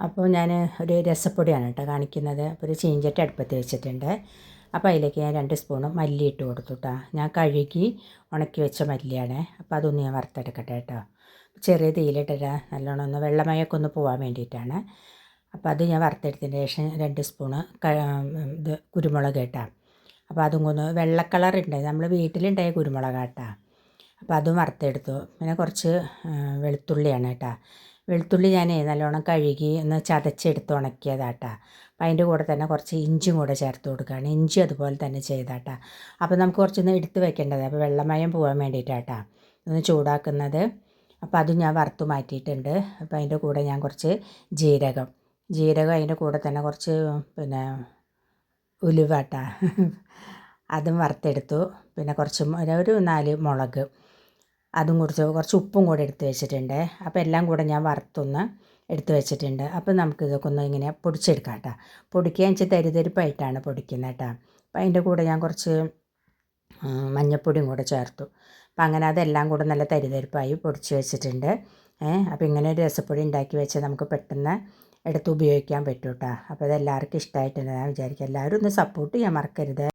അപ്പോൾ ഞാൻ ഒരു രസപ്പൊടിയാണ് കേട്ടോ കാണിക്കുന്നത്. അപ്പോൾ ഒരു ചീഞ്ചട്ടി അടുപ്പത്ത് വെച്ചിട്ടുണ്ട്. അപ്പോൾ അതിലേക്ക് ഞാൻ 2 സ്പൂണ് മല്ലി ഇട്ട് കൊടുത്തു കേട്ടോ. ഞാൻ കഴുകി ഉണക്കി വെച്ച മല്ലിയാണ്. അപ്പോൾ അതൊന്ന് ഞാൻ വറുത്തെടുക്കട്ടെ കേട്ടോ. ചെറിയ തീയിലിട്ടിട്ട് നല്ലോണം ഒന്ന് വെള്ളമയൊക്കെ ഒന്ന് പോകാൻ വേണ്ടിയിട്ടാണ്. അപ്പോൾ അത് ഞാൻ വറുത്തെടുത്തതിന് ശേഷം 2 സ്പൂണ് കുരുമുളക് കേട്ടോ. അപ്പോൾ അതും ഒന്ന് വെള്ള കളർ ഉണ്ടായി, നമ്മൾ വീട്ടിലുണ്ടായ കുരുമുളകാട്ടാ. അപ്പോൾ അതും വറുത്തെടുത്തു. പിന്നെ കുറച്ച് വെളുത്തുള്ളിയാണ് കേട്ടോ. വെളുത്തുള്ളി ഞാൻ നല്ലോണം കഴുകി ഒന്ന് ചതച്ചെടുത്ത് ഉണക്കിയതാട്ടാ. അപ്പോൾ അതിൻ്റെ കൂടെ തന്നെ കുറച്ച് ഇഞ്ചിയും കൂടെ ചേർത്ത് കൊടുക്കുകയാണ്. ഇഞ്ചി അതുപോലെ തന്നെ ചെയ്താട്ടാ. അപ്പോൾ നമുക്ക് കുറച്ചൊന്ന് എടുത്ത് വെക്കേണ്ടത്, അപ്പോൾ വെള്ളമയം പോകാൻ വേണ്ടിയിട്ടാട്ടാ ഒന്ന് ചൂടാക്കുന്നത്. അപ്പോൾ അതും ഞാൻ വറുത്ത് മാറ്റിയിട്ടുണ്ട്. അപ്പോൾ അതിൻ്റെ കൂടെ ഞാൻ കുറച്ച് ജീരകം അതിൻ്റെ കൂടെ തന്നെ കുറച്ച് പിന്നെ ഉലുവാട്ടാ അതും വറുത്തെടുത്തു. പിന്നെ കുറച്ച് ഒരു 4 മുളക് അതും കുറച്ച് ഉപ്പും കൂടെ എടുത്ത് വെച്ചിട്ടുണ്ട്. അപ്പോൾ എല്ലാം കൂടെ ഞാൻ വറുത്തൊന്ന് എടുത്ത് വെച്ചിട്ടുണ്ട്. അപ്പോൾ നമുക്ക് ഇതൊക്കെ ഒന്ന് ഇങ്ങനെ പൊടിച്ചെടുക്കാം കേട്ടോ. പൊടിക്കുക വെച്ചാൽ തരിതരിപ്പായിട്ടാണ് പൊടിക്കുന്നത് കേട്ടോ. അപ്പോൾ അതിൻ്റെ കൂടെ ഞാൻ കുറച്ച് മഞ്ഞൾപ്പൊടിയും കൂടെ ചേർത്തു. അപ്പോൾ അങ്ങനെ അതെല്ലാം കൂടെ നല്ല തരിതരിപ്പായി പൊടിച്ച് വെച്ചിട്ടുണ്ട്. അപ്പോൾ ഇങ്ങനെ ഒരു രസപ്പൊടി ഉണ്ടാക്കി വെച്ചാൽ നമുക്ക് പെട്ടെന്ന് എടുത്ത് ഉപയോഗിക്കാൻ പറ്റും കേട്ടോ. അപ്പോൾ അതെല്ലാവർക്കും ഇഷ്ടമായിട്ടുണ്ട് ഞാൻ വിചാരിക്കും. എല്ലാവരും ഒന്ന് സപ്പോർട്ട് ചെയ്യാൻ മറക്കരുത്.